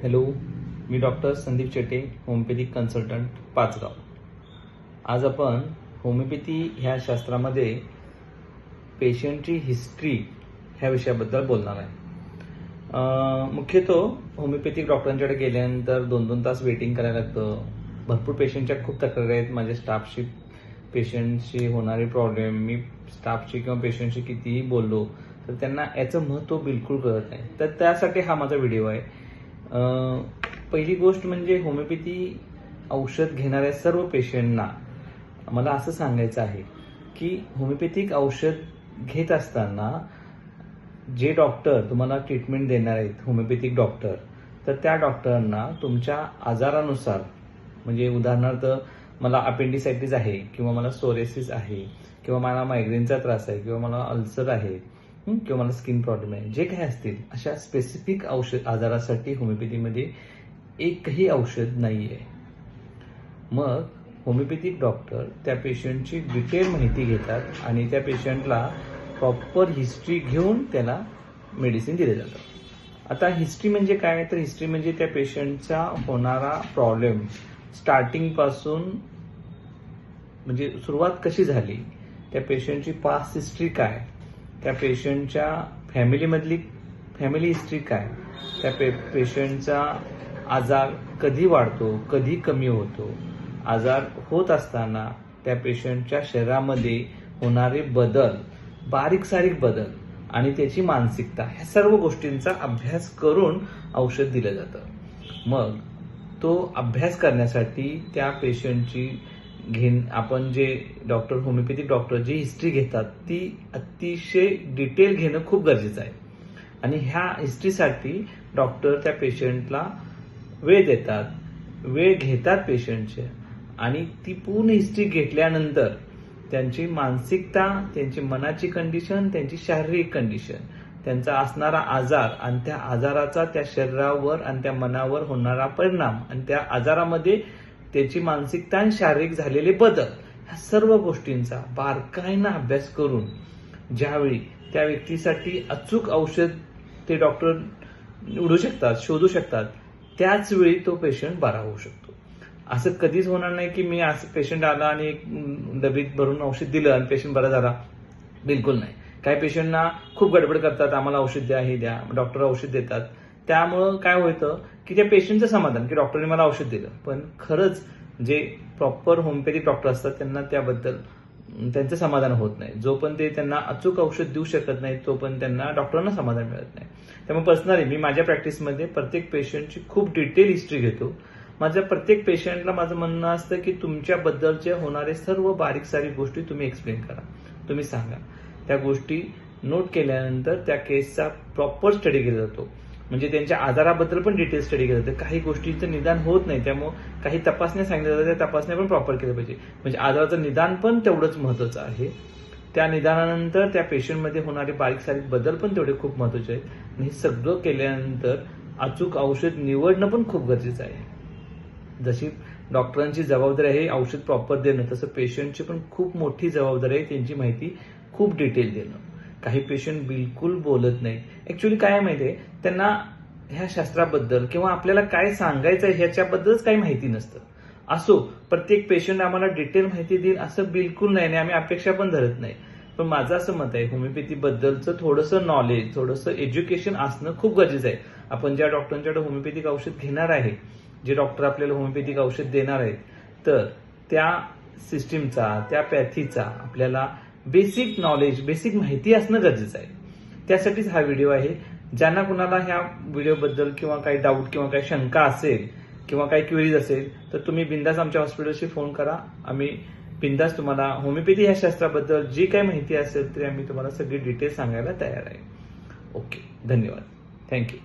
Hello, मी doctor Sandeep Chete, homeopathic consultant, Pachgaon. आज आपण होमिओपॅथी ह्या शास्त्रामध्ये पेशंटची हिस्ट्री ह्या विषयाबद्दल बोलणार आहे. मुख्यतः होमिओपॅथिक डॉक्टरांच्याकडे गेल्यानंतर 2-2 तास वेटिंग करायला लागतं. भरपूर पेशंटच्या खूप तक्रारी आहेत. माझ्या स्टाफशी पेशंटशी होणारे प्रॉब्लेम, मी स्टाफशी किंवा पेशंटशी कितीही बोललो तर त्यांना याचं महत्त्व बिलकुल कळत नाही. तर त्यासाठी हा माझा व्हिडिओ आहे. पहिली गोष्ट म्हणजे होमिओपॅथी औषध घेणाऱ्या सर्व पेशंटना मला असं सांगायचं आहे की होमिओपॅथिक औषध घेत असताना जे डॉक्टर तुम्हाला ट्रीटमेंट देणार आहेत, होमिओपॅथिक डॉक्टर, तर त्या डॉक्टरांना तुमच्या आजारानुसार, म्हणजे उदाहरणार्थ मला अपेंडिसायटिस आहे किंवा मला सोरेसिस आहे किंवा मला मायग्रेनचा त्रास आहे किंवा मला अल्सर आहे किंवा मला स्किन प्रॉब्लेम आहे, जे काही असतील अशा स्पेसिफिक औषध आजारासाठी होमिओपॅथीमध्ये एकही औषध नाही आहे. मग होमिओपॅथिक डॉक्टर त्या पेशंटची डिटेल माहिती घेतात आणि त्या पेशंटला प्रॉपर हिस्ट्री घेऊन त्याला मेडिसिन दिले जातं. आता हिस्ट्री म्हणजे काय? तर हिस्ट्री म्हणजे त्या पेशंटचा होणारा प्रॉब्लेम स्टार्टिंगपासून, म्हणजे सुरुवात कशी झाली, त्या पेशंटची पास्ट हिस्ट्री काय, त्या पेशंटच्या फॅमिली हिस्ट्री काय, त्या पेशंटचा आजार कधी वाढतो, कधी कमी होतो, आजार होत असताना त्या पेशंटच्या शरीरामध्ये होणारे बदल, बारीक सारीक बदल आणि त्याची मानसिकता, ह्या सर्व गोष्टींचा अभ्यास करून औषध दिलं जातं. मग तो अभ्यास करण्यासाठी त्या पेशंटची आपण जे डॉक्टर, होमिओपॅथिक डॉक्टर जी हिस्ट्री घेतात ती अतिशय डिटेल घेणं खूप गरजेचं आहे. आणि ह्या हिस्ट्रीसाठी डॉक्टर त्या पेशंटला वेळ देतात, वेळ घेतात पेशंटचे, आणि ती पूर्ण हिस्ट्री घेतल्यानंतर त्यांची मानसिकता, त्यांची मनाची कंडिशन, त्यांची शारीरिक कंडिशन, त्यांचा असणारा आजार आणि त्या आजाराचा त्या शरीरावर आणि त्या मनावर होणारा परिणाम आणि त्या आजारामध्ये त्याची मानसिकता आणि शारीरिक झालेले बदल, ह्या सर्व गोष्टींचा बारकाईनं अभ्यास करून ज्यावेळी त्या व्यक्तीसाठी अचूक औषध ते डॉक्टर निवडू शकतात, शोधू शकतात, त्याच वेळी तो पेशंट बरा होऊ शकतो. असं कधीच होणार नाही की मी असं पेशंट आला आणि एक डबीत भरून औषध दिलं आणि पेशंट बरा झाला. बिलकुल नाही. काही पेशंटना खूप गडबड करतात, आम्हाला औषध द्या, हे द्या, डॉक्टर औषध देतात. त्यामुळं काय होतं की त्या पेशंटचं समाधान की डॉक्टरने मला औषध दिलं, पण खरंच जे प्रॉपर होमिओपॅथिक डॉक्टर असतात त्यांना त्याबद्दल त्यांचं समाधान होत नाही. जो पण ते त्यांना अचूक औषध देऊ शकत नाही तो पण त्यांना डॉक्टरांना समाधान मिळत नाही. त्यामुळे पर्सनली मी माझ्या प्रॅक्टिसमध्ये प्रत्येक पेशंटची खूप डिटेल हिस्ट्री घेतो. माझ्या प्रत्येक पेशंटला माझं म्हणणं असतं की तुमच्याबद्दलचे होणारे सर्व बारीक सारीक गोष्टी तुम्ही एक्सप्लेन करा, तुम्ही सांगा. त्या गोष्टी नोट केल्यानंतर त्या केसचा प्रॉपर स्टडी केला जातो. म्हणजे त्यांच्या आजाराबद्दल पण डिटेल स्टडी केलं जातं. काही गोष्टींचं निदान होत नाही, त्यामुळे काही तपासण्या सांगितल्या जातात, त्या तपासण्या पण प्रॉपर केल्या पाहिजे. म्हणजे आजाराचं निदान पण तेवढंच महत्त्वाचं आहे. त्या निदानानंतर त्या पेशंटमध्ये होणारे बारीक सारीक बदल पण तेवढे खूप महत्त्वाचे आहेत. आणि हे सगळं केल्यानंतर अचूक औषध निवडणं पण खूप गरजेचं आहे. जशी डॉक्टरांची जबाबदारी आहे औषध प्रॉपर देणं, तसं पेशंटची पण खूप मोठी जबाबदारी आहे त्यांची माहिती खूप डिटेल देणं. काही पेशंट बिलकुल बोलत नाही. ऍक्च्युअली काय माहितीये, त्यांना ह्या शास्त्राबद्दल किंवा आपल्याला काय सांगायचं आहे ह्याच्याबद्दलच काही माहिती नसतं. असो, प्रत्येक पेशंट आम्हाला डिटेल माहिती देईल असं बिलकुल नाही आणि आम्ही अपेक्षा पण धरत नाही. पण माझं असं मत आहे, होमिओपॅथी बद्दलचं थोडंसं नॉलेज, थोडंसं एज्युकेशन असणं खूप गरजेचं आहे. आपण ज्या डॉक्टरांच्याकडे होमिओपॅथिक औषध घेणार आहे, जे डॉक्टर आपल्याला होमिओपॅथिक औषध देणार आहेत, तर त्या सिस्टीमचा, त्या पॅथीचा आपल्याला बेसिक नॉलेज, बेसिक माहिती असणं गरजेचं आहे. त्यासाठीच हा व्हिडिओ आहे. ज्यांना कुणाला ह्या व्हिडिओबद्दल किंवा काही डाऊट किंवा काही शंका असेल किंवा काही क्वेरीज असेल तर तुम्ही बिंदास आमच्या हॉस्पिटलशी फोन करा. आम्ही बिंदास तुम्हाला होमिओपॅथी ह्या शास्त्राबद्दल जी काही माहिती असेल तरी आम्ही तुम्हाला सगळी डिटेल सांगायला तयार आहे. ओके, धन्यवाद, थँक्यू.